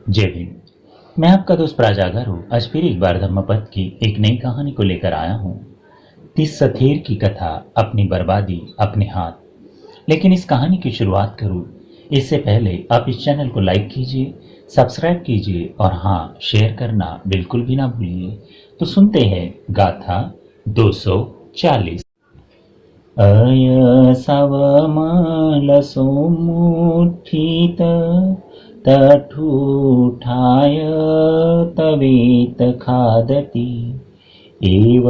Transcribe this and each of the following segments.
जय भीम। मैं आपका दोस्त प्राजागर हूँ। आज फिर एक बार धम्मपद की एक नई कहानी को लेकर आया हूँ। 30 सथेर की कथा, अपनी बर्बादी अपने हाथ। लेकिन इस कहानी की शुरुआत करूँ इससे पहले आप इस चैनल को लाइक कीजिए, सब्सक्राइब कीजिए और हाँ, शेयर करना बिल्कुल भी ना भूलिए। तो सुनते हैं गाथा 240। अय सवमलसो मुठित तठुठाय तवेत खादति एव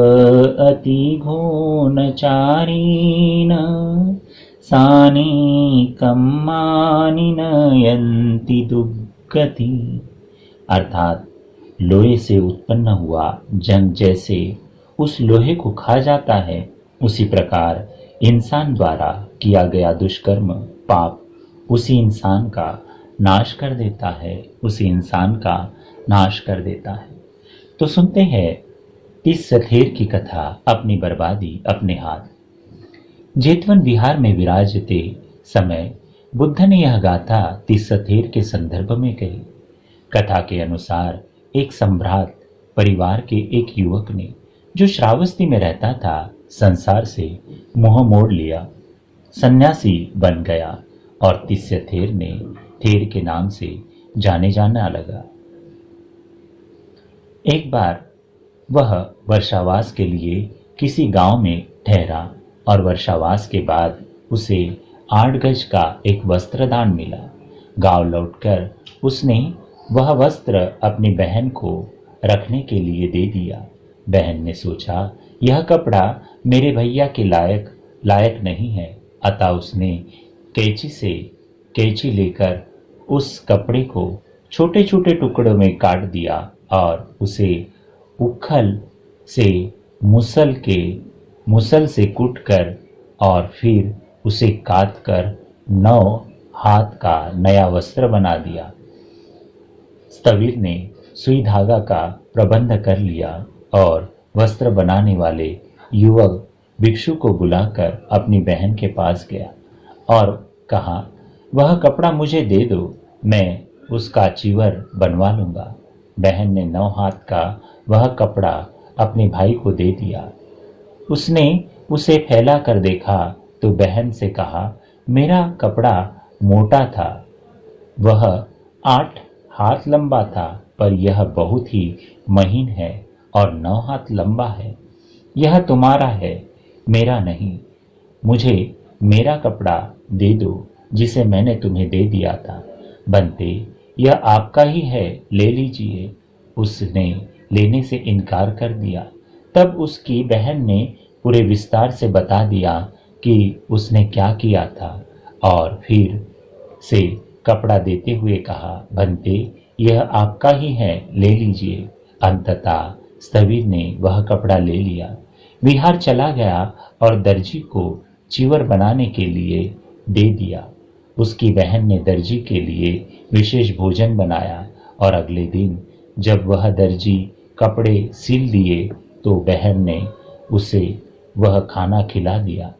अति घोनचारिण सानेकं मानि नयन्ति दुर्गति। अर्थात लोहे से उत्पन्न हुआ जंग जैसे उस लोहे को खा जाता है, उसी प्रकार इंसान द्वारा किया गया दुष्कर्म पाप उसी इंसान का नाश कर देता है, उसी इंसान का नाश कर देता है। तो सुनते हैं इस सथेर की कथा, अपनी बर्बादी अपने हाथ। जेतवन विहार में विराजते समय बुद्ध ने यह गाथा 30 सथेर के संदर्भ में कही। कथा के अनुसार एक सम्भ्रात परिवार के एक युवक ने, जो श्रावस्ती में रहता था, संसार से मुंह मोड़ लिया, सन्यासी बन गया और 30 ने थेर के नाम से जाने जाना लगा। एक बार वह वर्षावास के लिए किसी गांव में ठहरा और वर्षावास के बाद उसे 8 गज का एक वस्त्रदान मिला। गांव लौटकर उसने वह वस्त्र अपनी बहन को रखने के लिए दे दिया। बहन ने सोचा, यह कपड़ा मेरे भैया के लायक नहीं है, अतः उसने कैंची लेकर उस कपड़े को छोटे छोटे टुकड़ों में काट दिया और उसे उखल से मुसल से कूटकर और फिर उसे काट कर 9 हाथ का नया वस्त्र बना दिया। स्थविर ने सुई धागा का प्रबंध कर लिया और वस्त्र बनाने वाले युवक भिक्षु को बुलाकर अपनी बहन के पास गया और कहा, वह कपड़ा मुझे दे दो, मैं उसका चीवर बनवा लूंगा। बहन ने 9 हाथ का वह कपड़ा अपने भाई को दे दिया। उसने उसे फैला कर देखा तो बहन से कहा, मेरा कपड़ा मोटा था, वह 8 हाथ लंबा था, पर यह बहुत ही महीन है और 9 हाथ लंबा है। यह तुम्हारा है, मेरा नहीं। मुझे मेरा कपड़ा दे दो जिसे मैंने तुम्हें दे दिया था। बनते, यह आपका ही है, ले लीजिए। उसने लेने से इनकार कर दिया। तब उसकी बहन ने पूरे विस्तार से बता दिया कि उसने क्या किया था और फिर से कपड़ा देते हुए कहा, बनते, यह आपका ही है, ले लीजिए। अंततः स्थविर ने वह कपड़ा ले लिया, विहार चला गया और दर्जी को चीवर बनाने के लिए दे दिया। उसकी बहन ने दर्जी के लिए विशेष भोजन बनाया और अगले दिन जब वह दर्जी कपड़े सिल दिए तो बहन ने उसे वह खाना खिला दिया।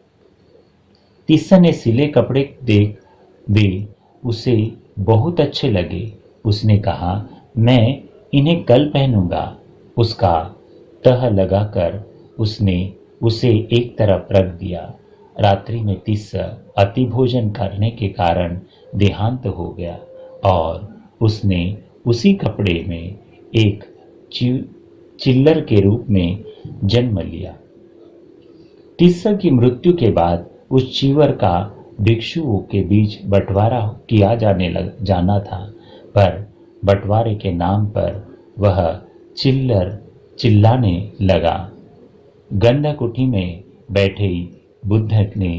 30 ने सिले कपड़े देख वे उसे बहुत अच्छे लगे। उसने कहा, मैं इन्हें कल पहनूंगा। उसका तह लगाकर उसने उसे एक तरफ रख दिया। रात्रि में 30 अति भोजन करने के कारण देहांत हो गया और उसने उसी कपड़े में एक चिल्लर के रूप में जन्म लिया। 30 की मृत्यु के बाद उस चीवर का भिक्षुओं के बीच बंटवारा किया जाना था, पर बंटवारे के नाम पर वह चिल्लाने लगा। गंधकुटी में बैठे बुद्ध ने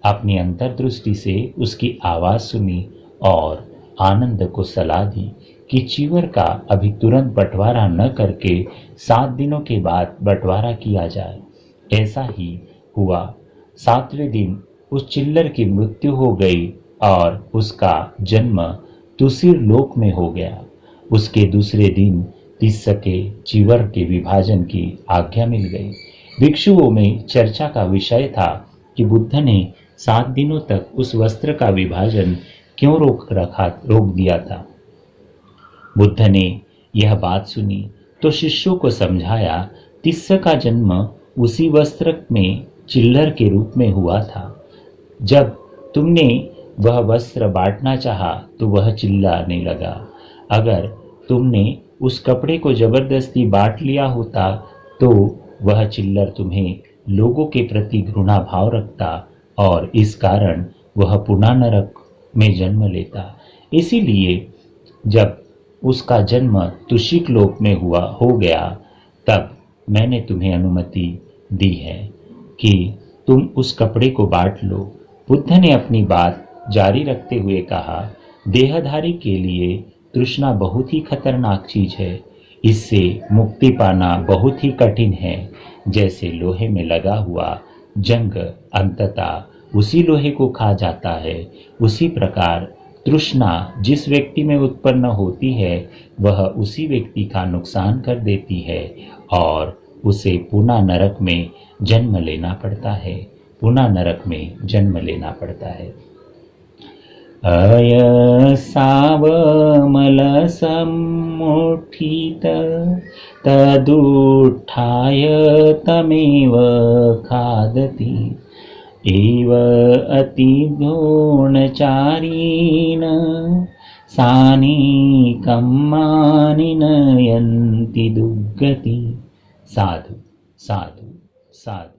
अपनी अंतर्दृष्टि से उसकी आवाज सुनी और आनंद को सलाह दी कि चीवर का अभी तुरंत बंटवारा न करके 7 दिनों के बाद बंटवारा किया जाए। ऐसा ही हुआ। 7वें दिन उस चिल्लर की मृत्यु हो गई और उसका जन्म तुसीर लोक में हो गया। उसके दूसरे दिन 30 के चीवर के विभाजन की आज्ञा मिल गई। भिक्षुओं में चर्चा का विषय था कि बुद्ध ने 7 दिनों तक उस वस्त्र का विभाजन क्यों रोक दिया था। बुद्ध ने यह बात सुनी तो शिष्यों को समझाया, तिस्स का जन्म उसी वस्त्र में चिल्लर के रूप में हुआ था। जब तुमने वह वस्त्र बांटना चाहा तो वह चिल्लाने लगा। अगर तुमने उस कपड़े को जबरदस्ती बांट लिया होता तो वह चिल्लर तुम्हें लोगों के प्रति घृणा भाव रखता और इस कारण वह पुनः नरक में जन्म लेता। इसीलिए जब उसका जन्म तुषिक लोक में हो गया, तब मैंने तुम्हें अनुमति दी है कि तुम उस कपड़े को बांट लो। बुद्ध ने अपनी बात जारी रखते हुए कहा, देहधारी के लिए तृष्णा बहुत ही खतरनाक चीज है। इससे मुक्ति पाना बहुत ही कठिन है। जैसे लोहे में लगा हुआ जंग अंततः उसी लोहे को खा जाता है, उसी प्रकार तृष्णा जिस व्यक्ति में उत्पन्न होती है वह उसी व्यक्ति का नुकसान कर देती है और उसे पुनः नरक में जन्म लेना पड़ता है, पुनः नरक में जन्म लेना पड़ता है। अयसावमल सम्मुठित तदुत्थाय तमेव खादति एव अतिद्रोणचारीन् सानीकं मानि नयन्ति दुर्गति। साधु साधु साधु।